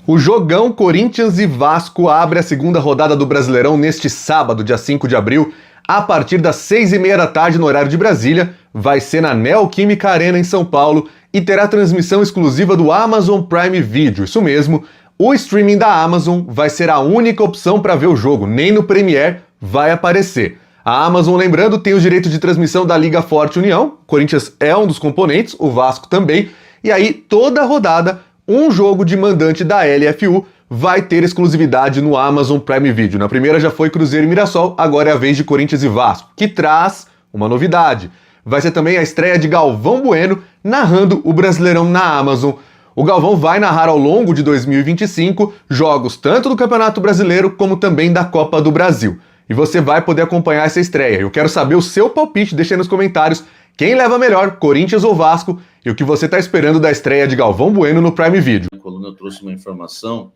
O jogão Corinthians e Vasco abre a segunda rodada do Brasileirão neste sábado, dia 5 de abril, a partir das 6h30 da tarde no horário de Brasília. Vai ser na Neoquímica Arena em São Paulo e terá transmissão exclusiva do Amazon Prime Video. Isso mesmo, o streaming da Amazon vai ser a única opção para ver o jogo, nem no Premiere vai aparecer. A Amazon, lembrando, tem o direito de transmissão da Liga Forte União, o Corinthians é um dos componentes, o Vasco também, e aí toda rodada um jogo de mandante da LFU vai ter exclusividade no Amazon Prime Video. Na primeira já foi Cruzeiro e Mirassol, agora é a vez de Corinthians e Vasco, que traz uma novidade. Vai ser também a estreia de Galvão Bueno narrando o Brasileirão na Amazon. O Galvão vai narrar ao longo de 2025 jogos tanto do Campeonato Brasileiro como também da Copa do Brasil. E você vai poder acompanhar essa estreia. Eu quero saber o seu palpite, deixa aí nos comentários quem leva melhor, Corinthians ou Vasco, e o que você está esperando da estreia de Galvão Bueno no Prime Video. A coluna trouxe uma informação.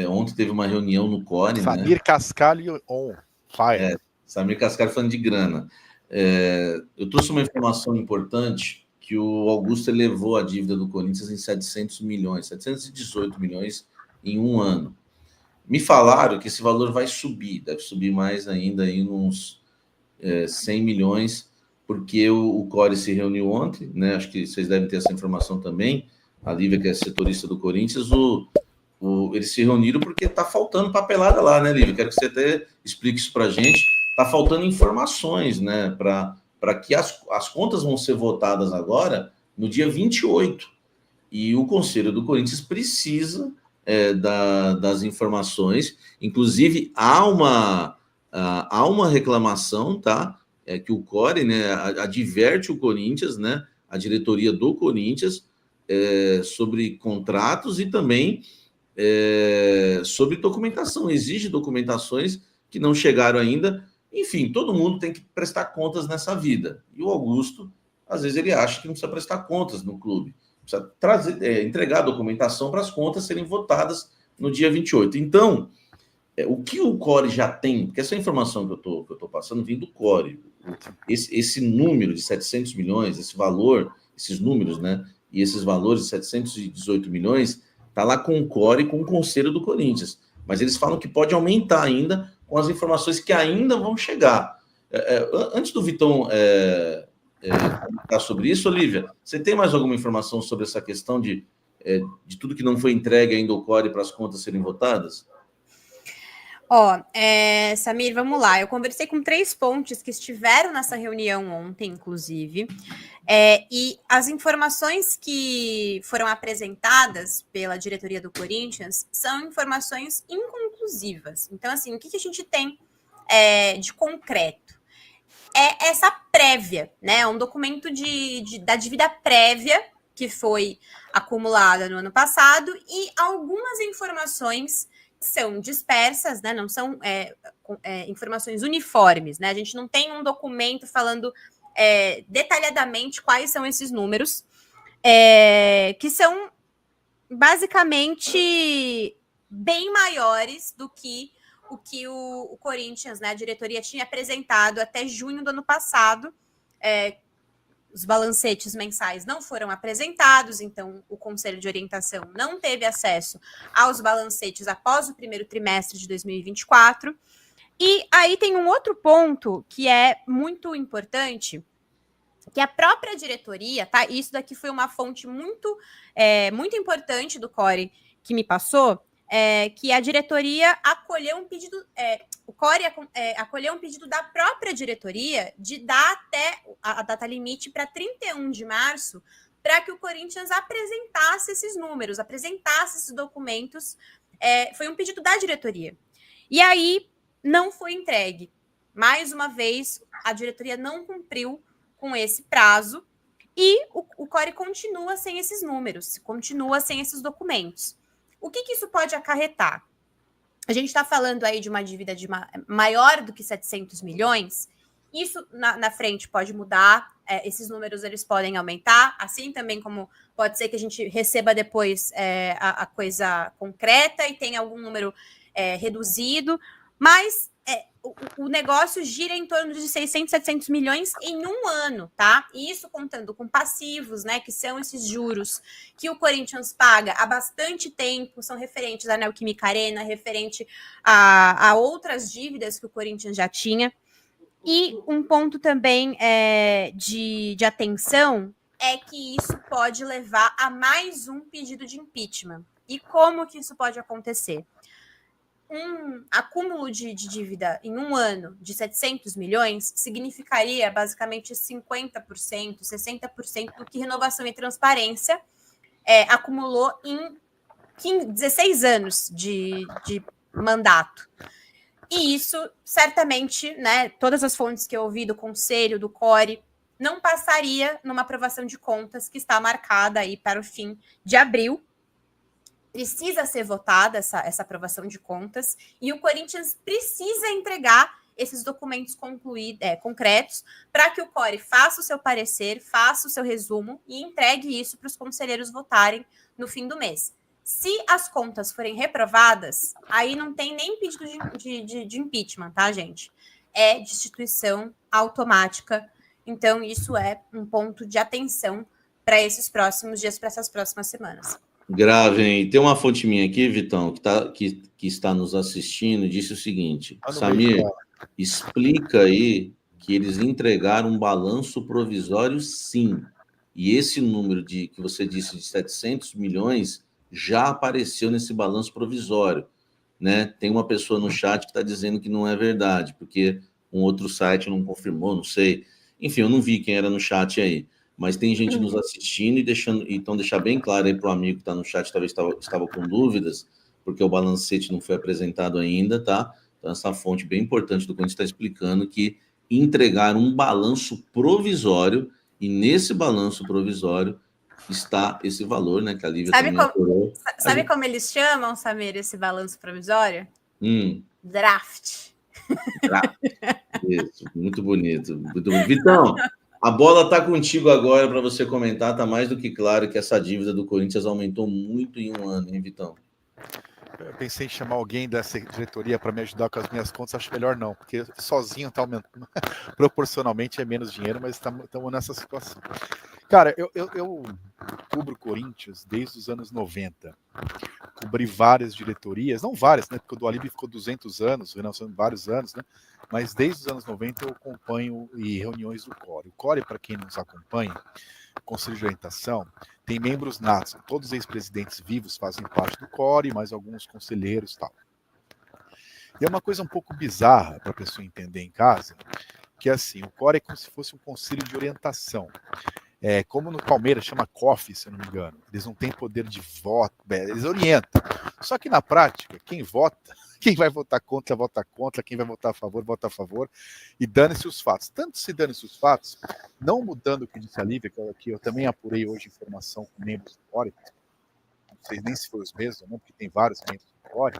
Ontem teve uma reunião no CORE. Samir, né? Cascalho on fire. Samir Cascalho falando de grana. Eu trouxe uma informação importante que o Augusto elevou a dívida do Corinthians em 700 milhões, 718 milhões em um ano. Me falaram que esse valor vai subir, deve subir mais ainda, aí uns 100 milhões, porque o CORE se reuniu ontem, né? Acho que vocês devem ter essa informação também. A Lívia, que é setorista do Corinthians, eles se reuniram porque está faltando papelada lá, né, Lívia? Quero que você até explique isso para a gente. Está faltando informações, né, para que as contas vão ser votadas agora no dia 28. E o Conselho do Corinthians precisa das informações. Inclusive, há uma reclamação, tá? Que o CORE, né, adverte o Corinthians, né, a diretoria do Corinthians, sobre contratos e também sobre documentação. Exige documentações que não chegaram ainda. Enfim, todo mundo tem que prestar contas nessa vida. E o Augusto, às vezes, ele acha que não precisa prestar contas no clube. Precisa entregar a documentação para as contas serem votadas no dia 28. Então, o que o CORE já tem, porque essa informação que eu estou passando vem do CORE. Esse número de 700 milhões, esse valor, esses números, né? E esses valores de 718 milhões, está lá com o CORE e com o Conselho do Corinthians. Mas eles falam que pode aumentar ainda com as informações que ainda vão chegar. Antes do Vitão comentar sobre isso, Olívia, você tem mais alguma informação sobre essa questão de tudo que não foi entregue ainda ao CORE para as contas serem votadas? Samir, vamos lá. Eu conversei com 3 pontes que estiveram nessa reunião ontem, inclusive, e as informações que foram apresentadas pela diretoria do Corinthians são informações inconclusivas. Então, assim, o que a gente tem de concreto? É essa prévia, né? Um documento da dívida prévia que foi acumulada no ano passado e algumas informações são dispersas, né? Não são informações uniformes, né? A gente não tem um documento falando detalhadamente quais são esses números, que são basicamente bem maiores do que o Corinthians, né? A diretoria tinha apresentado até junho do ano passado. Os balancetes mensais não foram apresentados, então o Conselho de Orientação não teve acesso aos balancetes após o primeiro trimestre de 2024. E aí tem um outro ponto que é muito importante, que a própria diretoria, tá? Isso daqui foi uma fonte muito importante do CORE que me passou, que a diretoria acolheu um pedido, o CORE acolheu um pedido da própria diretoria de dar até a data limite para 31 de março para que o Corinthians apresentasse esses números, apresentasse esses documentos. Foi um pedido da diretoria. E aí não foi entregue. Mais uma vez, a diretoria não cumpriu com esse prazo e o CORE continua sem esses números, continua sem esses documentos. O que isso pode acarretar? A gente está falando aí de uma dívida maior do que 700 milhões. Isso na frente pode mudar, esses números eles podem aumentar, assim também como pode ser que a gente receba depois a coisa concreta e tenha algum número reduzido, mas o negócio gira em torno de 600, 700 milhões em um ano, tá? E isso contando com passivos, né, que são esses juros que o Corinthians paga há bastante tempo, são referentes à Neoquímica Arena, referente a outras dívidas que o Corinthians já tinha. E um ponto também de atenção é que isso pode levar a mais um pedido de impeachment. E como que isso pode acontecer? Um acúmulo de dívida em um ano de 700 milhões significaria basicamente 50%, 60% do que Renovação e Transparência acumulou em 16 anos de mandato. E isso, certamente, né, todas as fontes que eu ouvi do Conselho, do CORE, não passaria numa aprovação de contas que está marcada aí para o fim de abril. Precisa ser votada essa aprovação de contas e o Corinthians precisa entregar esses documentos concretos para que o CORE faça o seu parecer, faça o seu resumo e entregue isso para os conselheiros votarem no fim do mês. Se as contas forem reprovadas, aí não tem nem pedido de impeachment, tá, gente? É destituição automática. Então, isso é um ponto de atenção para esses próximos dias, para essas próximas semanas. Grave, hein? Tem uma fonte minha aqui, Vitão, que está nos assistindo e disse o seguinte: Samir, explica aí que eles entregaram um balanço provisório, sim. E esse número que você disse de 700 milhões já apareceu nesse balanço provisório, né? Tem uma pessoa no chat que está dizendo que não é verdade, porque um outro site não confirmou, não sei. Enfim, eu não vi quem era no chat aí. Mas tem gente nos assistindo então deixar bem claro aí para o amigo que está no chat, talvez estava com dúvidas, porque o balancete não foi apresentado ainda, tá? Então, essa fonte bem importante do Corinthians está explicando que entregaram um balanço provisório, e nesse balanço provisório está esse valor, né, que a Lívia também apurou. Sabe como eles chamam, Samir, esse balanço provisório? Draft. Isso, muito bonito. Muito bonito. Vitão, a bola está contigo agora para você comentar. Está mais do que claro que essa dívida do Corinthians aumentou muito em um ano, hein, Vitão? Eu pensei em chamar alguém dessa diretoria para me ajudar com as minhas contas, acho melhor não, porque sozinho está aumentando. Proporcionalmente é menos dinheiro, mas estamos nessa situação. Cara, eu cubro Corinthians desde os anos 90. Cobri várias diretorias, não várias, né? Porque o do Alibi ficou 200 anos, o Renan vários anos, né? Mas desde os anos 90 eu acompanho reuniões do CORE. O CORE, para quem nos acompanha, Conselho de Orientação, tem membros natos. Todos os ex-presidentes vivos fazem parte do CORE, mais alguns conselheiros e tal. E é uma coisa um pouco bizarra para a pessoa entender em casa, que é assim, o CORE é como se fosse um conselho de orientação. Como no Palmeiras chama COF, se eu não me engano. Eles não têm poder de voto, eles orientam. Só que na prática, quem vota, quem vai votar contra, quem vai votar a favor, e dane-se os fatos. Tanto se dane-se os fatos, não mudando o que disse a Lívia, que eu também apurei hoje informação com membros do CORE, não sei nem se foi os mesmos, não, porque tem vários membros do CORE,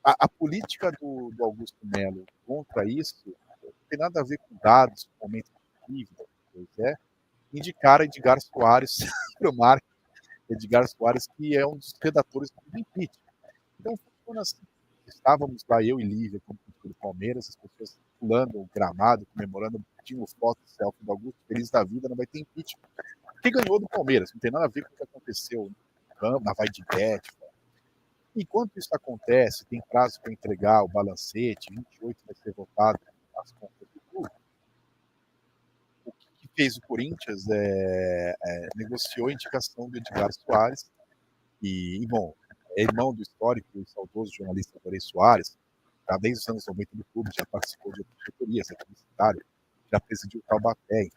a política do Augusto Melo contra isso não tem nada a ver com dados, com momento de dívida, indicar Edgar Soares para o Marco, Edgar Soares, que é um dos redatores do impeachment. Então, funciona assim. Estávamos lá, eu e Lívia, como do Palmeiras, as pessoas pulando o gramado, comemorando, tinham foto, selfie do Augusto, feliz da vida, não vai ter impeachment. Porque ganhou do Palmeiras, não tem nada a ver com o que aconteceu no campo, na Vai de Bet. Enquanto isso acontece, tem prazo para entregar o balancete, 28 vai ser votado as contas do clube. O que fez o Corinthians negociou a indicação do Edgar Soares e bom, é irmão do histórico e saudoso jornalista Dorei Soares, já desde os anos 90 do clube, já participou de outras diretorias, é publicitário, já presidiu o Taubaté,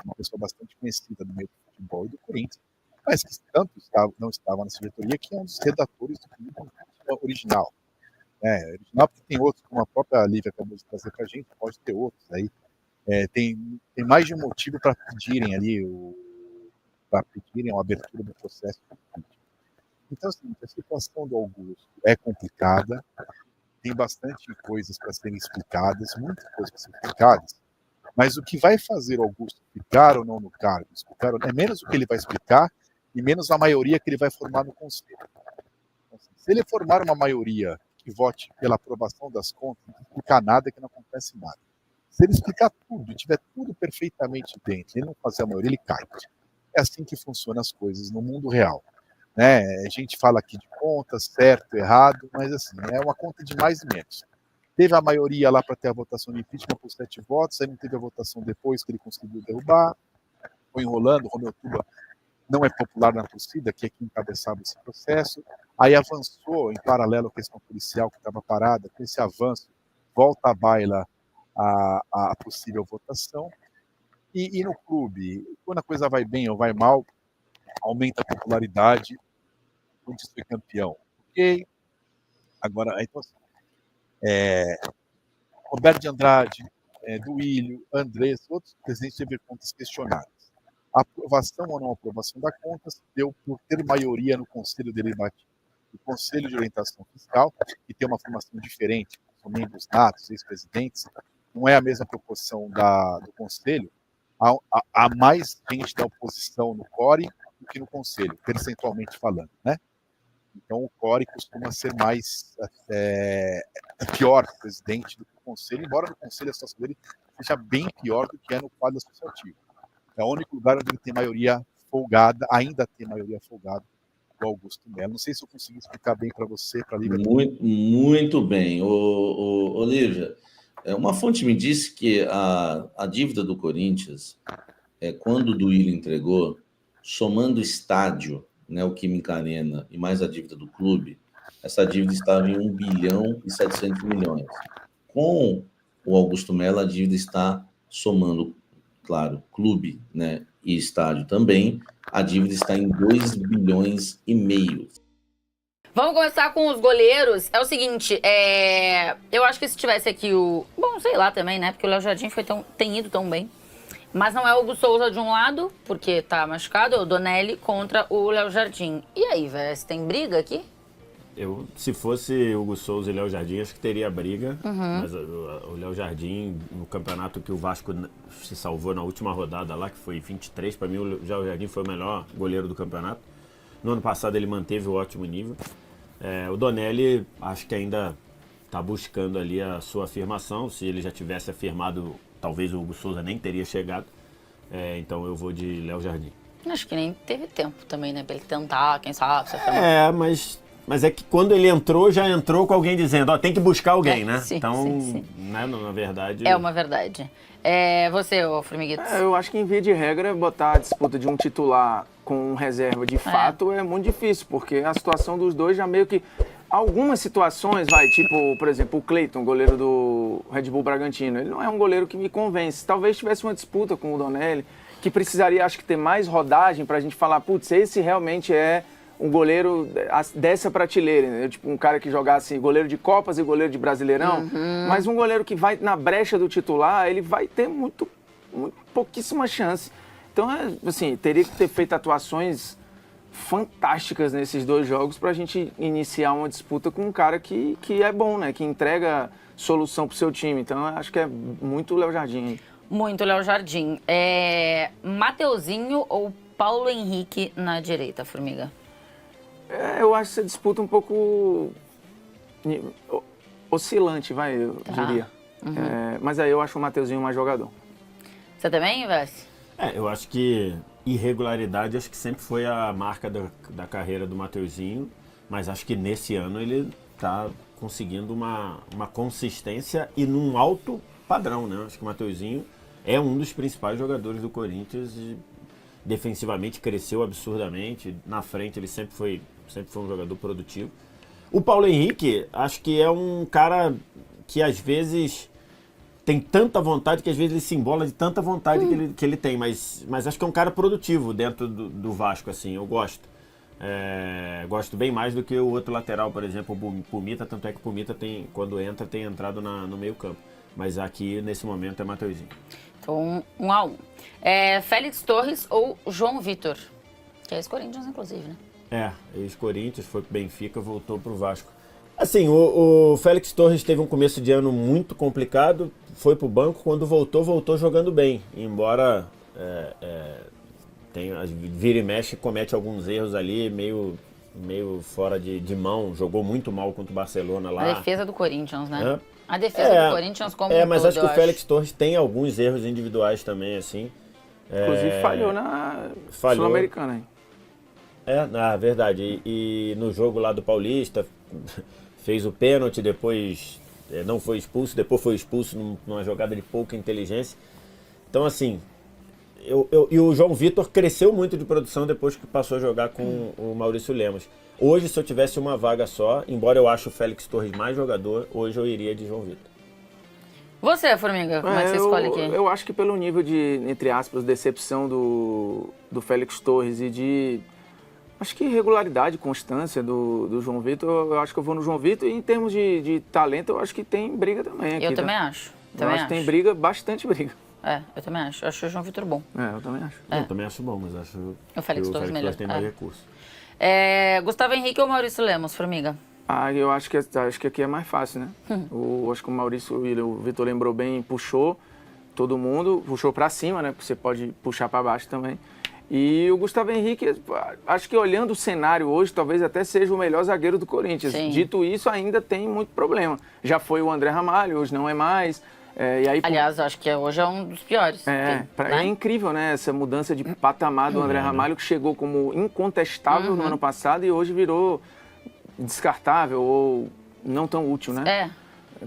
uma pessoa bastante conhecida no meio do futebol e do Corinthians, mas que tanto não estava nessa diretoria, que é um dos redatores do livro original. Original porque tem outros, como a própria Lívia acabou de trazer para a gente, pode ter outros aí. Tem mais de um motivo para pedirem ali a abertura do processo. Então, assim, a situação do Augusto é complicada, tem bastante coisas para serem explicadas, muitas coisas para serem explicadas, mas o que vai fazer o Augusto ficar ou não no cargo, é menos o que ele vai explicar e menos a maioria que ele vai formar no Conselho. Então, assim, se ele formar uma maioria que vote pela aprovação das contas não explicar nada, que não acontece nada. Se ele explicar tudo, tiver tudo perfeitamente dentro, ele não fazer a maioria, ele cai. É assim que funcionam as coisas no mundo real. Né? A gente fala aqui de contas, certo, errado, mas assim, é uma conta de mais e menos. Teve a maioria lá para ter a votação de impeachment por 7 votos, aí não teve a votação depois que ele conseguiu derrubar, foi enrolando, o Romeu Tuba não é popular na torcida, que é quem encabeçava esse processo, aí avançou em paralelo à questão policial que estava parada, com esse avanço, volta à baila a possível votação, e no clube, quando a coisa vai bem ou vai mal, aumenta a popularidade, onde foi campeão. Ok? Agora, então, assim, Roberto de Andrade, Duílio, Andrés, outros presidentes tiveram contas questionadas. A aprovação ou não aprovação da conta se deu por ter maioria no Conselho Deliberativo. O Conselho de Orientação Fiscal, que tem uma formação diferente, são membros natos, ex-presidentes, não é a mesma proporção do Conselho, há mais gente da oposição no CORE do que no Conselho, percentualmente falando, né? Então o CORE costuma ser mais pior presidente do que o Conselho, embora no Conselho a situação dele seja bem pior do que é no quadro associativo. É o único lugar onde ele tem maioria folgada, ainda tem maioria folgada, do Augusto Melo. Não sei se eu consegui explicar bem para você, para a Lívia. Muito bem. Olívia, uma fonte me disse que a dívida do Corinthians, quando o Duílio entregou, somando o estádio, né, o Química Arena, e mais a dívida do clube, essa dívida estava em 1 bilhão e 700 milhões. Com o Augusto Melo, a dívida está somando, claro, clube, né, e estádio também, a dívida está em 2 bilhões e meio. Vamos começar com os goleiros. É o seguinte, eu acho que se tivesse aqui bom, sei lá também, né, porque o Léo Jardim tem ido tão bem. Mas não é o Hugo Souza de um lado, porque tá machucado, é o Donelli contra o Léo Jardim. E aí, velho, tem briga aqui? Se fosse Hugo Souza e Léo Jardim, acho que teria briga. Mas o Léo Jardim, no campeonato que o Vasco se salvou na última rodada lá, que foi 23, para mim o Léo Jardim foi o melhor goleiro do campeonato. No ano passado ele manteve o ótimo nível. O Donelli, acho que ainda está buscando ali a sua afirmação. Se ele já tivesse afirmado, talvez o Hugo Souza nem teria chegado. Então eu vou de Léo Jardim. Acho que nem teve tempo também, né? Pra ele tentar, quem sabe, se afirmar. Mas é que quando ele entrou, já entrou com alguém dizendo, tem que buscar alguém, né? Sim, então, sim. Né, na verdade... É uma verdade. Você, Formiguito? Eu acho que em via de regra, botar a disputa de um titular com um reserva de fato é muito difícil, porque a situação dos dois já meio que... Algumas situações, tipo, por exemplo, o Cleiton, goleiro do Red Bull Bragantino, ele não é um goleiro que me convence. Talvez tivesse uma disputa com o Donelli, que precisaria, acho que, ter mais rodagem pra gente falar, putz, esse realmente é um goleiro dessa prateleira, né? Tipo, um cara que jogasse goleiro de Copas e goleiro de Brasileirão, mas um goleiro que vai na brecha do titular, ele vai ter pouquíssima chance. Então, assim, teria que ter feito atuações fantásticas nesses dois jogos pra gente iniciar uma disputa com um cara que é bom, né? Que entrega solução pro seu time. Então, eu acho que é muito Léo Jardim. Muito Léo Jardim. Mateuzinho ou Paulo Henrique na direita, Formiga? Eu acho essa disputa um pouco oscilante, eu diria. Mas aí eu acho o Mateuzinho mais jogador. Você também, Vessi? Eu acho que irregularidade acho que sempre foi a marca da carreira do Mateuzinho, mas acho que nesse ano ele está conseguindo uma consistência e num alto padrão, né? Acho que o Mateuzinho é um dos principais jogadores do Corinthians e defensivamente cresceu absurdamente, na frente ele sempre foi um jogador produtivo. O Paulo Henrique, acho que é um cara que às vezes tem tanta vontade que às vezes ele se embola de tanta vontade que ele tem, mas acho que é um cara produtivo dentro do Vasco, assim, eu gosto. Gosto bem mais do que o outro lateral, por exemplo, o Pumita, tanto é que o Pumita quando tem entrado no meio campo. Mas aqui, nesse momento, é Mateuzinho. Então, 1-1. Félix Torres ou João Vitor? Que é ex-Corinthians, inclusive, né? Ex-Corinthians, foi pro Benfica, voltou pro Vasco. Assim, o Félix Torres teve um começo de ano muito complicado, foi pro banco, quando voltou jogando bem. Embora vira e mexe, comete alguns erros ali, meio meio fora de mão, jogou muito mal contra o Barcelona lá. A defesa do Corinthians, né? É. A defesa do Corinthians como um mas todo, acho que o Félix Torres tem alguns erros individuais também, assim. Inclusive falhou na Sul-Americana. Hein? Na verdade. E no jogo lá do Paulista, fez o pênalti, depois não foi expulso, depois foi expulso numa jogada de pouca inteligência. Então, assim, e o João Vitor cresceu muito de produção depois que passou a jogar com o Maurício Lemos. Hoje, se eu tivesse uma vaga só, embora eu ache o Félix Torres mais jogador, hoje eu iria de João Vitor. Você, Formiga, como é que você escolhe aqui? Eu acho que pelo nível de, entre aspas, decepção do Félix Torres e de, acho que regularidade, constância do João Vitor, eu acho que eu vou no João Vitor. E em termos de talento, eu acho que tem briga também aqui. Eu também acho. Eu acho que tem briga, bastante briga. Eu também acho. Eu acho o João Vitor bom. Eu também acho. Eu também acho bom, mas acho o Félix que o Torres Félix melhor. Torres tem mais recurso. Gustavo Henrique ou Maurício Lemos, Formiga? Eu acho que aqui é mais fácil, né? Acho que o Maurício, o Vitor lembrou bem, puxou todo mundo, puxou pra cima, né? Porque você pode puxar pra baixo também. E o Gustavo Henrique, acho que olhando o cenário hoje, talvez até seja o melhor zagueiro do Corinthians. Sim. Dito isso, ainda tem muito problema. Já foi o André Ramalho, hoje não é mais. E aí, aliás, acho que hoje é um dos piores. É incrível, né? Essa mudança de patamar do André Ramalho, que chegou como incontestável no ano passado e hoje virou descartável ou não tão útil, né?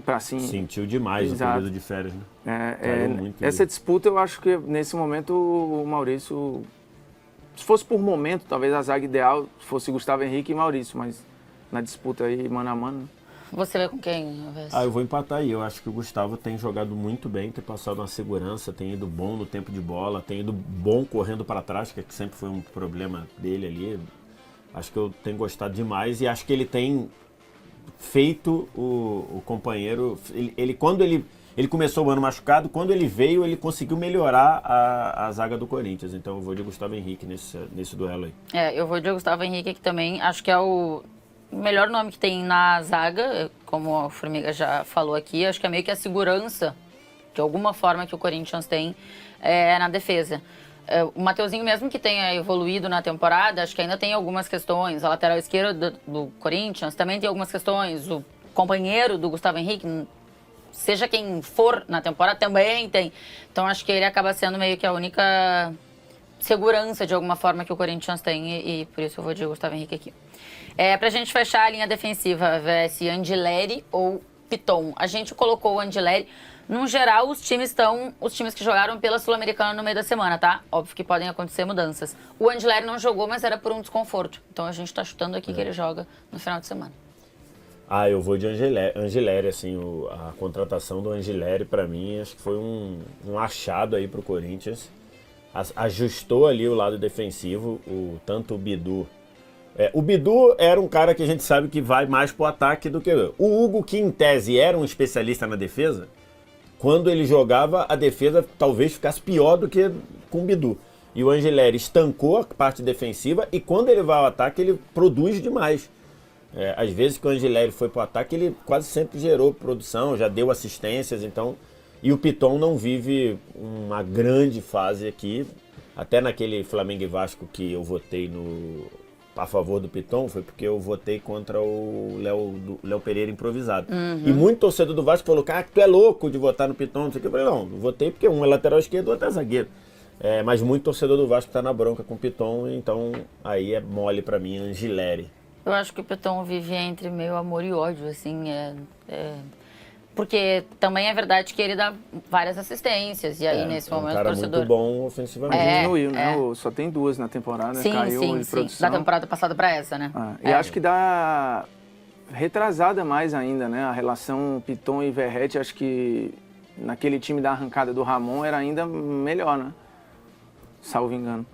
Pra, assim, sentiu demais o período de férias, né? Essa disputa, eu acho que nesse momento o Maurício, se fosse por momento, talvez a zaga ideal fosse Gustavo Henrique e Maurício, mas na disputa aí, mano a mano. Você vai com quem, Alves? Eu vou empatar aí. Eu acho que o Gustavo tem jogado muito bem, tem passado uma segurança, tem ido bom no tempo de bola, tem ido bom correndo para trás, que sempre foi um problema dele ali. Acho que eu tenho gostado demais e acho que ele tem feito o companheiro. Quando ele começou o ano machucado, quando ele veio, ele conseguiu melhorar a zaga do Corinthians. Então eu vou de Gustavo Henrique nesse duelo aí. Eu vou de Gustavo Henrique aqui também. Acho que é o melhor nome que tem na zaga, como a Formiga já falou aqui. Acho que é meio que a segurança, de alguma forma, que o Corinthians tem na defesa. O Mateuzinho, mesmo que tenha evoluído na temporada, acho que ainda tem algumas questões. A lateral esquerda do Corinthians também tem algumas questões. O companheiro do Gustavo Henrique, seja quem for na temporada, também tem. Então acho que ele acaba sendo meio que a única segurança, de alguma forma, que o Corinthians tem. E por isso eu vou de Gustavo Henrique aqui. Pra gente fechar a linha defensiva, VS Angileri ou Piton. A gente colocou o Angileri. No geral, os times que jogaram pela Sul-Americana no meio da semana, tá? Óbvio que podem acontecer mudanças. O Angileri não jogou, mas era por um desconforto. Então a gente tá chutando aqui que ele joga no final de semana. Eu vou de Angileri, assim, a contratação do Angileri, pra mim, acho que foi um achado aí pro Corinthians. Ajustou ali o lado defensivo, tanto o Bidu. O Bidu era um cara que a gente sabe que vai mais pro ataque do que o Hugo, que em tese era um especialista na defesa. Quando ele jogava, a defesa talvez ficasse pior do que com o Bidu. E o Angileri estancou a parte defensiva e quando ele vai ao ataque, ele produz demais. Às vezes que o Angileri foi para o ataque, ele quase sempre gerou produção, já deu assistências. Então, e o Piton não vive uma grande fase aqui. Até naquele Flamengo e Vasco que eu votei a favor do Piton, foi porque eu votei contra o Léo Pereira improvisado. E muito torcedor do Vasco falou, cara, tu é louco de votar no Piton, não sei o que. Eu falei, não, eu votei porque um é lateral esquerdo, o outro é zagueiro. Mas muito torcedor do Vasco tá na bronca com o Piton, então aí é mole pra mim, Angileri. Eu acho que o Piton vive entre meio amor e ódio, assim, porque também é verdade que ele dá várias assistências, e aí nesse momento o torcedor... É um cara muito bom ofensivamente. Diminuiu, né? Só tem 2 na temporada, sim, caiu sim, de produção. da temporada passada pra essa, né? E acho que dá retrasada mais ainda, né? A relação Piton e Verratti, acho que naquele time da arrancada do Ramon era ainda melhor, né? Salvo engano.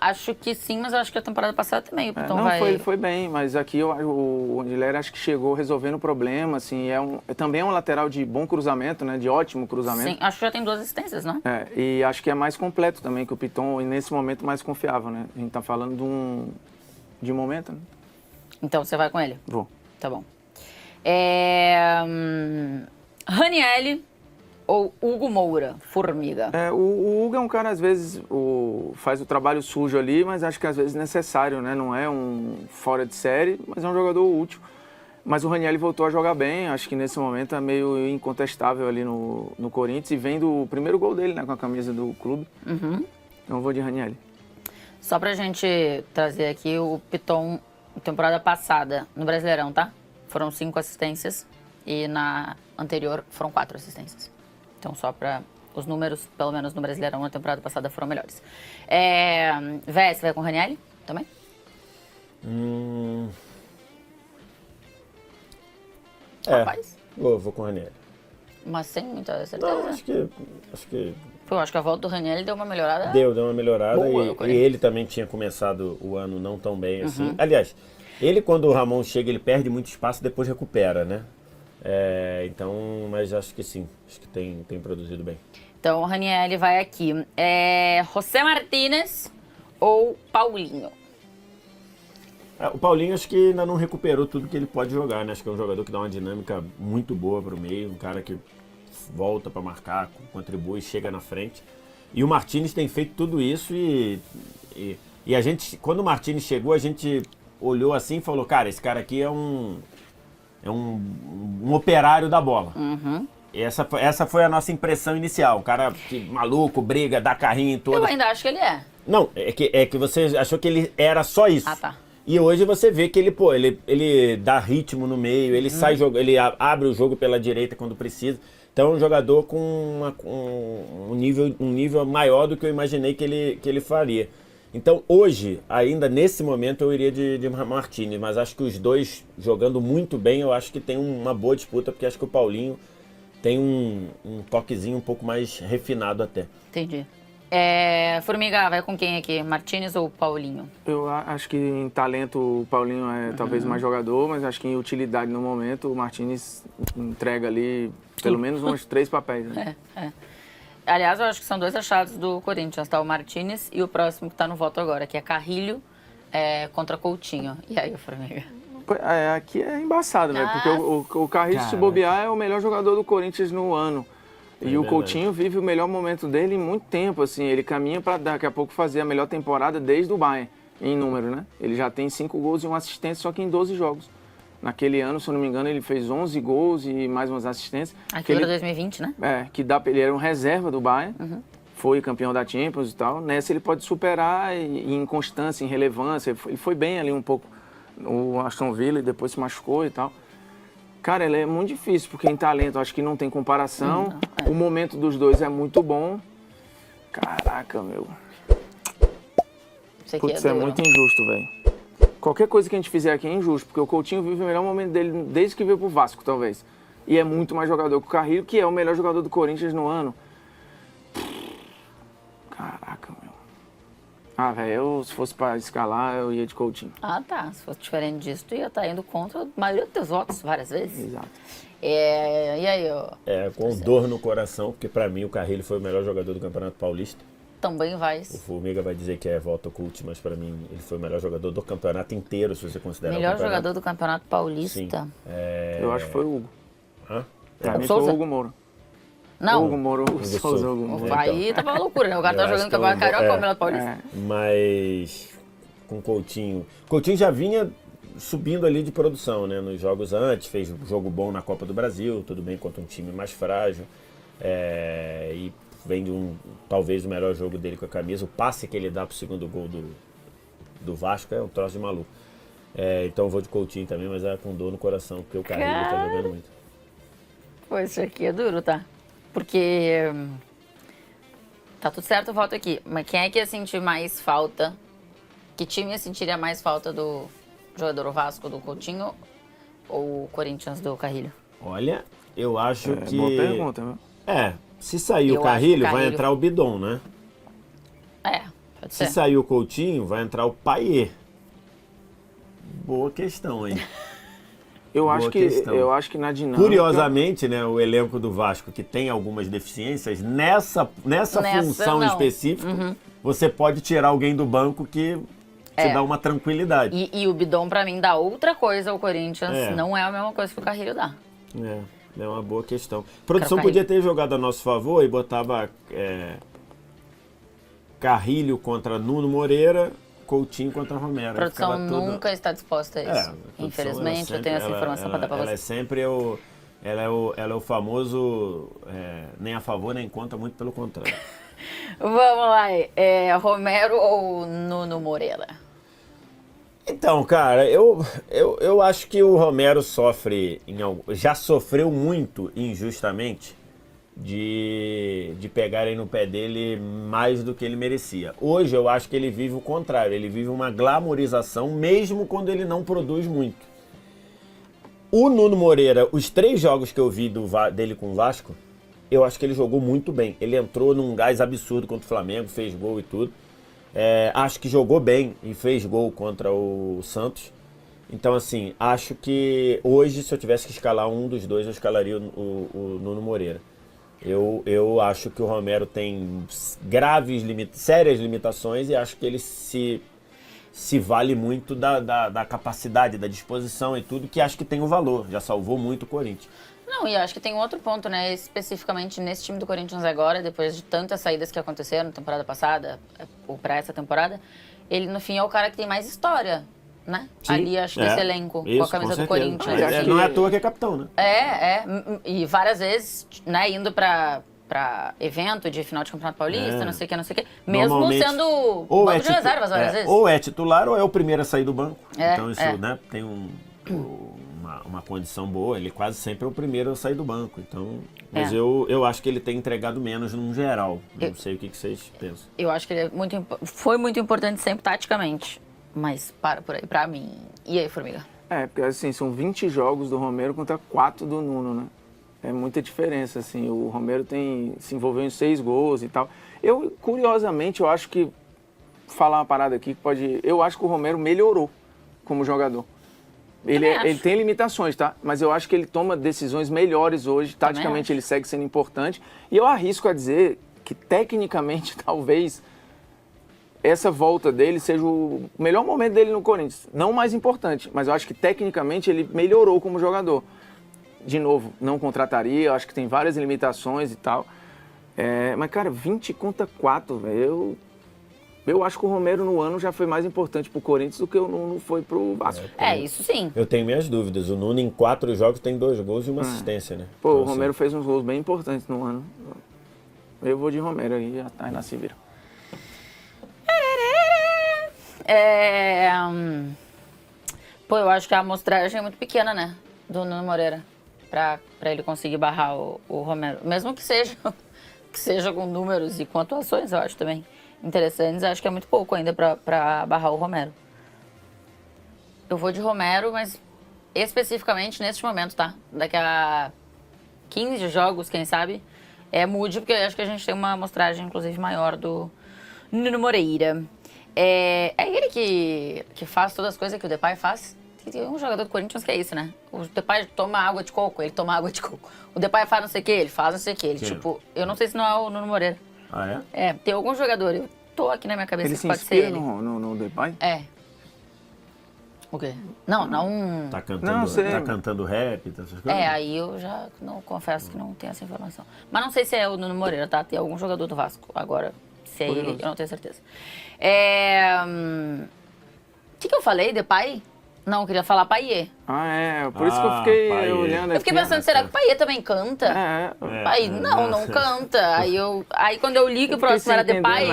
Acho que sim, mas eu acho que a temporada passada também o Piton foi bem, mas aqui o Angileri acho que chegou resolvendo o problema, assim, também é um lateral de bom cruzamento, né, de ótimo cruzamento. Sim, acho que já tem 2 assistências, não? E acho que é mais completo também que o Piton, e nesse momento mais confiável, né, a gente tá falando de um momento, né. Então você vai com ele? Vou. Tá bom. Ranieri ou Hugo Moura, Formiga? O Hugo é um cara, às vezes, faz o trabalho sujo ali, mas acho que às vezes necessário, né? Não é um fora de série, mas é um jogador útil. Mas o Ranieri voltou a jogar bem, acho que nesse momento é meio incontestável ali no Corinthians, e vem do primeiro gol dele, né, com a camisa do clube. Então eu vou de Ranieri. Só pra gente trazer aqui o Piton, temporada passada, no Brasileirão, tá? Foram 5 assistências e na anterior foram 4 assistências. Então só pra os números, pelo menos no Brasileirão, na temporada passada foram melhores. Vé, você vai com o Ranieri também? Rapaz. Vou com o Ranieri. Mas sem muita certeza. Não, acho que Eu acho que a volta do Ranieri deu uma melhorada. deu uma melhorada. Boa, E ele também tinha começado o ano não tão bem assim. Aliás, ele quando o Ramon chega, ele perde muito espaço e depois recupera, né? Então, mas acho que sim. Acho que tem produzido bem. Então o Ranieri vai aqui. José Martínez ou Paulinho? O Paulinho acho que ainda não recuperou tudo que ele pode jogar, né? Acho que é um jogador que dá uma dinâmica muito boa pro meio, um cara que volta para marcar, contribui, chega na frente. E o Martínez tem feito tudo isso e a gente, quando o Martínez chegou, a gente olhou assim e falou, cara, esse cara aqui é um operário da bola. Essa foi a nossa impressão inicial. Um cara que, maluco, briga, dá carrinho em todas. Eu ainda acho que ele é. Não, é que você achou que ele era só isso. Ah, tá. E hoje você vê que ele dá ritmo no meio, ele sai ele abre o jogo pela direita quando precisa. Então é um jogador com um nível maior do que eu imaginei que ele faria. Então hoje, ainda nesse momento, eu iria de Martínez, mas acho que os dois jogando muito bem, eu acho que tem uma boa disputa, porque acho que o Paulinho tem um toquezinho um pouco mais refinado até. Entendi. Formiga, vai com quem aqui? Martínez ou Paulinho? Eu acho que em talento o Paulinho é talvez mais jogador, mas acho que em utilidade no momento o Martínez entrega ali pelo menos uns 3 papéis. Né? Aliás, eu acho que são 2 achados do Corinthians, tá? O Martínez e o próximo que tá no voto agora, que é Carrilho contra Coutinho. E aí, Formiga? Aqui é embaçado, velho, porque o Carrilho, se bobear, é o melhor jogador do Corinthians no ano. E o Coutinho vive o melhor momento dele em muito tempo, assim, ele caminha para daqui a pouco fazer a melhor temporada desde o Bayern, em número, né? Ele já tem 5 gols e 1 assistência, só que em 12 jogos. Naquele ano, se eu não me engano, ele fez 11 gols e mais umas assistências. Aquilo era 2020, né? Ele era um reserva do Bayern, foi campeão da Champions e tal. Nessa ele pode superar em constância, em relevância. Ele foi bem ali um pouco no Aston Villa e depois se machucou e tal. Cara, ele é muito difícil, porque em talento acho que não tem comparação. O momento dos dois é muito bom. Caraca, meu. Putz, é muito injusto, velho. Qualquer coisa que a gente fizer aqui é injusto, porque o Coutinho vive o melhor momento dele desde que veio pro Vasco, talvez. E é muito mais jogador que o Carrilho, que é o melhor jogador do Corinthians no ano. Caraca, meu. Velho, se fosse pra escalar, eu ia de Coutinho. Ah, tá. Se fosse diferente disso, tu ia estar indo contra a maioria dos teus votos várias vezes. Exato. E aí, com dor no coração, porque pra mim o Carrilho foi o melhor jogador do Campeonato Paulista. Também vai. O Formiga vai dizer que é voto oculto, mas pra mim ele foi o melhor jogador do campeonato inteiro, se você considerar melhor o campeonato. jogador do Campeonato Paulista. Sim. Eu acho que foi o Hugo. Pra mim Souza? foi o Hugo Moura. Não. Hugo Moura, o Souza, Hugo Moura. Aí tava uma loucura, né? O cara Eu tá acho jogando que Campeonato Carioca com o Campeonato Paulista. Mas com o Coutinho. Coutinho já vinha subindo ali de produção, né? Nos jogos antes, fez um jogo bom na Copa do Brasil, tudo bem contra um time mais frágil. E vem de talvez o melhor jogo dele com a camisa. O passe que ele dá pro segundo gol do Vasco é um troço de maluco. Então eu vou de Coutinho também, mas é com dor no coração, porque o Carrilho tá jogando muito. Pô, isso aqui é duro, tá? Porque tá tudo certo, eu volto aqui. Mas quem é que ia sentir mais falta? Que time ia sentiria mais falta do jogador o Vasco, do Coutinho, ou o Corinthians do Carrilho? Olha, eu acho que... Boa pergunta, viu? Se sair o Carrilho, vai entrar o Bidon, né? Pode ser. Se sair o Coutinho, vai entrar o Payet. Boa questão, hein? Eu acho que na dinâmica... Curiosamente, né, o elenco do Vasco, que tem algumas deficiências, nessa função específica, você pode tirar alguém do banco que te dá uma tranquilidade. E o Bidon, pra mim, dá outra coisa ao Corinthians. Não é a mesma coisa que o Carrilho dá. É uma boa questão. A produção Quero podia ter jogado a nosso favor e botava Carrilho contra Nuno Moreira, Coutinho contra Romero. A produção Ficava tudo- nunca está disposta a isso. A produção, Infelizmente, ela eu tenho essa sempre- informação para dar para ela você. é sempre ela é o famoso nem a favor nem contra, muito pelo contrário. Vamos lá, Romero ou Nuno Moreira? Então, cara, eu acho que o Romero já sofreu muito injustamente de pegarem no pé dele mais do que ele merecia. Hoje eu acho que ele vive o contrário, ele vive uma glamorização mesmo quando ele não produz muito. O Nuno Moreira, os 3 jogos que eu vi dele com o Vasco, eu acho que ele jogou muito bem. Ele entrou num gás absurdo contra o Flamengo, fez gol e tudo. Acho que jogou bem e fez gol contra o Santos. Então, assim, acho que hoje, se eu tivesse que escalar um dos dois, eu escalaria o Nuno Moreira. Eu acho que o Romero tem sérias limitações e acho que ele se vale muito da capacidade, da disposição e tudo, que acho que tem um valor. Já salvou muito o Corinthians. Não, e eu acho que tem um outro ponto, né? Especificamente nesse time do Corinthians agora, depois de tantas saídas que aconteceram na temporada passada, ou para essa temporada, ele, no fim, é o cara que tem mais história, né? Sim, Ali, acho, desse elenco, com a camisa do certeza. Corinthians. Não é à toa que é capitão, né? E várias vezes, né, indo pra evento de final de Campeonato Paulista, não sei o que, mesmo Normalmente, sendo banco de reservas várias vezes. Ou é titular ou é o primeiro a sair do banco. É, Então isso, né, tem uma condição boa, ele quase sempre é o primeiro a sair do banco. Então, mas eu acho que ele tem entregado menos num geral. Não sei o que vocês pensam. Eu acho que ele foi muito importante sempre taticamente, mas para por aí pra mim. E aí, Formiga? Porque assim, são 20 jogos do Romero contra 4 do Nuno, né? É muita diferença, assim. O Romero se envolveu em 6 gols e tal. Curiosamente, eu acho que, falar uma parada aqui que pode... Eu acho que o Romero melhorou como jogador. Ele tem limitações, tá? Mas eu acho que ele toma decisões melhores hoje. Taticamente, ele segue sendo importante. E eu arrisco a dizer que, tecnicamente, talvez essa volta dele seja o melhor momento dele no Corinthians. Não o mais importante, mas eu acho que, tecnicamente, ele melhorou como jogador. De novo, não contrataria. Eu acho que tem várias limitações e tal. Mas, cara, 20 contra 4, velho. Eu acho que o Romero no ano já foi mais importante pro Corinthians do que o Nuno foi pro Vasco. Isso sim. Eu tenho minhas dúvidas. O Nuno em 4 jogos tem 2 gols e uma assistência, né? Pô, Então, o Romero fez uns gols bem importantes no ano. Eu vou de Romero aí, já tá aí na Sibira. Pô, eu acho que a amostragem é muito pequena, né? Do Nuno Moreira. Pra ele conseguir barrar o Romero. Mesmo que seja com números e com atuações, eu acho também interessantes. Acho que é muito pouco ainda pra barrar o Romero. Eu vou de Romero, mas especificamente neste momento, tá? Daqui a 15 jogos, quem sabe, mude, porque eu acho que a gente tem uma amostragem, inclusive, maior do Nuno Moreira. É ele que faz todas as coisas que o Depay faz? Tem um jogador do Corinthians que é isso, né? O Depay toma água de coco, ele toma água de coco. O Depay faz não sei o que, ele faz não sei o que. Ele, tipo, eu não sei se não é o Nuno Moreira. Ah, é? Tem algum jogador, eu tô aqui na minha cabeça Ele que se pode ser inspira ele. no Depay? O quê? Não. Tá cantando, Não, sei. tá cantando rap, essas coisas? Aí eu já não confesso que não tenho essa informação. Mas não sei se é o Nuno Moreira, tá? Tem algum jogador do Vasco. Agora, se é ele, eu não tenho certeza. O que eu falei? Depay? Não, eu queria falar Payet. Por isso que eu fiquei Payet. olhando Eu fiquei aqui. pensando, será que o Payet também canta? Aí, não canta. Aí quando eu li que o próximo era Depay,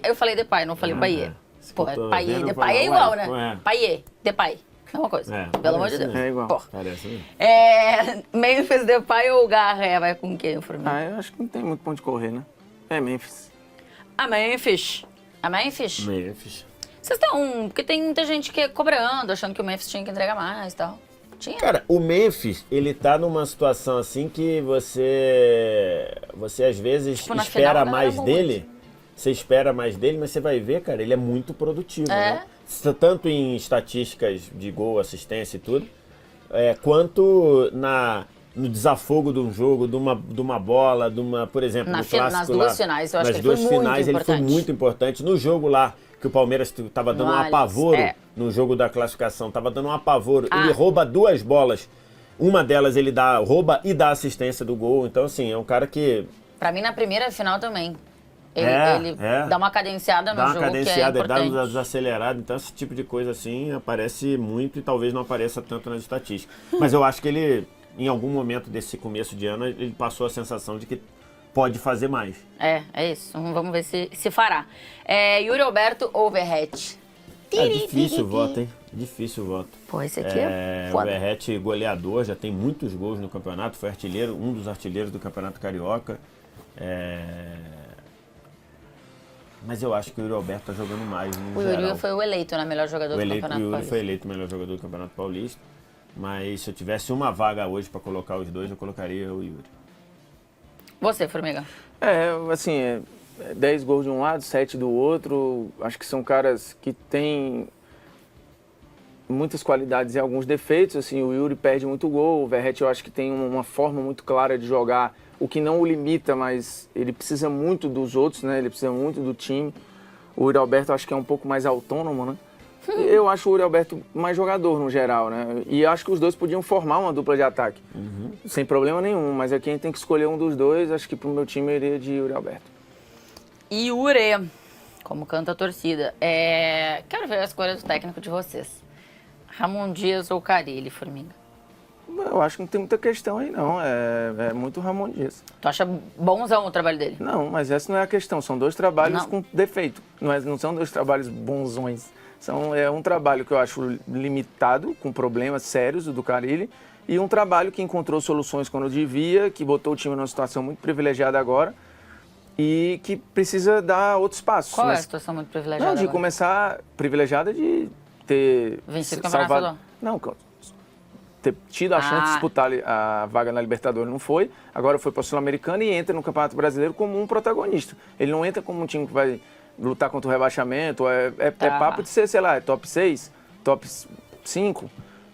eu falei Depay, não falei Payet. Pô, Payet, Depay é igual, né? Payet, Depay. Mesma coisa. Pelo amor de Deus. É igual. Porra. Parece mesmo. Memphis, Depay ou Garra? Vai com quem, Formiga? Eu acho que não tem muito ponto de correr, né? É Memphis. A Memphis. Memphis. Vocês estão... Porque tem muita gente que cobrando, achando que o Memphis tinha que entregar mais e tal. Tinha. Cara, o Memphis, ele tá numa situação assim que você às vezes Tipo, na espera final, mais muito. dele. Você espera mais dele, mas você vai ver, cara, ele é muito produtivo, né? Tanto em estatísticas de gol, assistência e tudo, quanto no desafogo de um jogo, de uma bola, por exemplo, no clássico nas duas finais, eu acho que ele foi muito ele foi importante. muito importante. No jogo lá, que o Palmeiras estava dando um Allianz, apavoro no jogo da classificação, estava dando um apavoro. Ele rouba 2 bolas Uma delas ele rouba e dá assistência do gol. Então, assim, é um cara que... Pra mim, na primeira final também. Ele dá uma cadenciada no jogo, que é importante. Dá uma desacelerada. Então, esse tipo de coisa, assim, aparece muito e talvez não apareça tanto nas estatísticas. Mas eu acho que ele, em algum momento desse começo de ano, ele passou a sensação de que pode fazer mais. É isso. Vamos ver se fará. Yuri Alberto ou Verratti? Difícil o voto, hein? Difícil o voto. Pô, esse aqui é O foda. Verratti, goleador, já tem muitos gols no campeonato, foi artilheiro, um dos artilheiros do Campeonato Carioca. Mas eu acho que o Yuri Alberto tá jogando mais no O Yuri geral. foi o eleito, né? Melhor jogador do Campeonato O Yuri Paulista. foi eleito o melhor jogador do Campeonato Paulista. Mas se eu tivesse uma vaga hoje para colocar os dois, eu colocaria o Yuri. Você, Formiga? Assim, 10 gols de um lado, 7 do outro. Acho que são caras que têm muitas qualidades e alguns defeitos. Assim, o Yuri perde muito gol, o Verratti eu acho que tem uma forma muito clara de jogar, o que não o limita, mas ele precisa muito dos outros, né? Ele precisa muito do time. O Yuri Alberto eu acho que é um pouco mais autônomo, né? Eu acho o Yuri Alberto mais jogador no geral, né? E acho que os dois podiam formar uma dupla de ataque, sem problema nenhum. Mas aqui a gente tem que escolher um dos dois. Acho que pro meu time eu iria de Yuri Alberto. Yuri, como canta a torcida. Quero ver a escolha do técnico de vocês. Ramon Dias ou Carille, Formiga? Eu acho que não tem muita questão aí, não. É muito Ramon Dias. Tu acha bonzão o trabalho dele? Não, mas essa não é a questão. São dois trabalhos Não. com defeito. Não são dois trabalhos bonzões. É um trabalho que eu acho limitado, com problemas sérios, o do Carille, e um trabalho que encontrou soluções quando devia, que botou o time numa situação muito privilegiada agora e que precisa dar outros passos. Qual é a situação muito privilegiada Não, de agora? começar privilegiada de ter Vencido o Campeonato Estadual. Não, ter tido a chance de disputar a vaga na Libertadores, não foi. Agora foi para a Sul-Americana e entra no Campeonato Brasileiro como um protagonista. Ele não entra como um time que vai lutar contra o rebaixamento, é papo de ser, sei lá, top 6, top 5,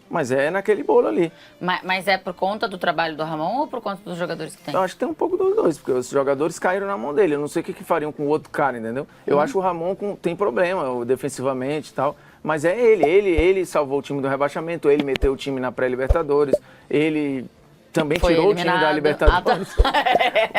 mas é naquele bolo ali. Mas é por conta do trabalho do Ramon ou por conta dos jogadores que tem? Eu acho que tem um pouco dos dois, porque os jogadores caíram na mão dele. Eu não sei o que fariam com o outro cara, entendeu? Eu acho que o Ramon tem problema defensivamente e tal, mas é ele salvou o time do rebaixamento, ele meteu o time na pré-Libertadores, ele também Foi tirou eliminado. o time da Libertadores,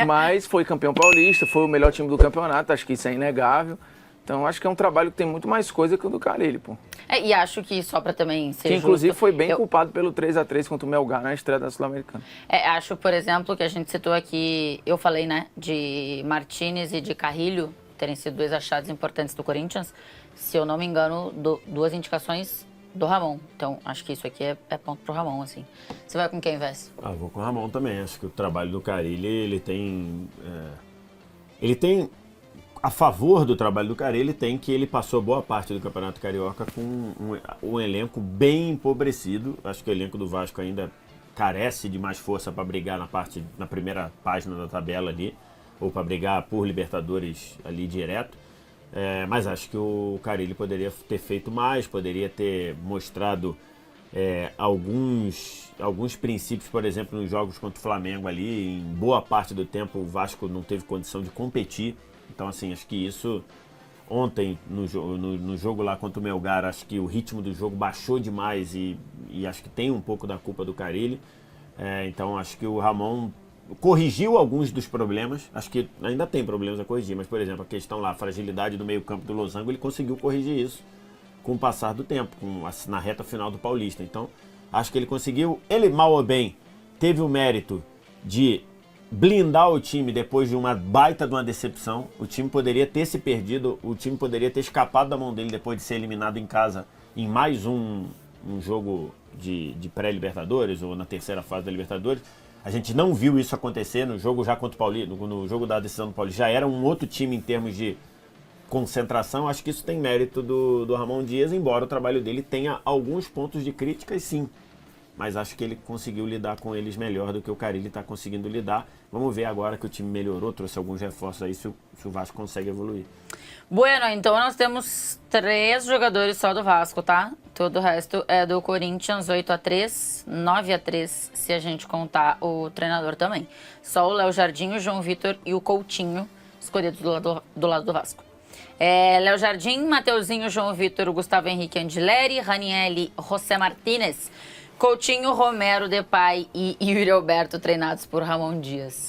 mas foi campeão paulista, foi o melhor time do campeonato, acho que isso é inegável. Então acho que é um trabalho que tem muito mais coisa que o do Carille, pô. E acho que só pra também ser Que inclusive justo, foi bem culpado pelo 3-3 contra o Melgar na estreia da Sul-Americana. Acho, por exemplo, que a gente citou aqui, eu falei, né, de Martínez e de Carrilho terem sido dois achados importantes do Corinthians. Se eu não me engano, duas indicações do Ramon. Então, acho que isso aqui é ponto pro Ramon, assim. Você vai com quem, Vess? Vou com o Ramon também. Acho que o trabalho do Carille, ele tem... A favor do trabalho do Carille, ele tem que ele passou boa parte do Campeonato Carioca com um elenco bem empobrecido. Acho que o elenco do Vasco ainda carece de mais força para brigar na primeira página da tabela ali, ou para brigar por Libertadores ali direto. Mas acho que o Carille poderia ter feito mais, poderia ter mostrado alguns princípios, por exemplo, nos jogos contra o Flamengo ali. Em boa parte do tempo o Vasco não teve condição de competir. Então, assim, acho que isso... Ontem, no jogo lá contra o Melgar, acho que o ritmo do jogo baixou demais e acho que tem um pouco da culpa do Carille. Então, acho que o Ramon corrigiu alguns dos problemas. Acho que ainda tem problemas a corrigir, mas, por exemplo, a questão lá, a fragilidade do meio-campo do Losango, ele conseguiu corrigir isso com o passar do tempo, na reta final do Paulista. Então, acho que ele conseguiu. Ele, mal ou bem, teve o mérito de blindar o time depois de uma baita de uma decepção. O time poderia ter se perdido, o time poderia ter escapado da mão dele depois de ser eliminado em casa em mais um jogo de pré-Libertadores ou na terceira fase da Libertadores. A gente não viu isso acontecer no jogo já contra o Paulista, no jogo da decisão do Paulista. Já era um outro time em termos de concentração. Acho que isso tem mérito do Ramon Dias, embora o trabalho dele tenha alguns pontos de crítica, sim. Mas acho que ele conseguiu lidar com eles melhor do que o Carille está conseguindo lidar. Vamos ver agora que o time melhorou, trouxe alguns reforços aí, se o Vasco consegue evoluir. Bueno, então nós temos 3 jogadores só do Vasco, tá? Todo o resto é do Corinthians, 8-3, 9-3, se a gente contar o treinador também. Só o Léo Jardim, o João Vitor e o Coutinho, escolhidos do lado do Vasco. Léo Jardim, Mateuzinho, João Vitor, o Gustavo Henrique Angileri, Ranielli, José Martínez, Coutinho, Romero, Depay e Yuri Alberto treinados por Ramon Dias.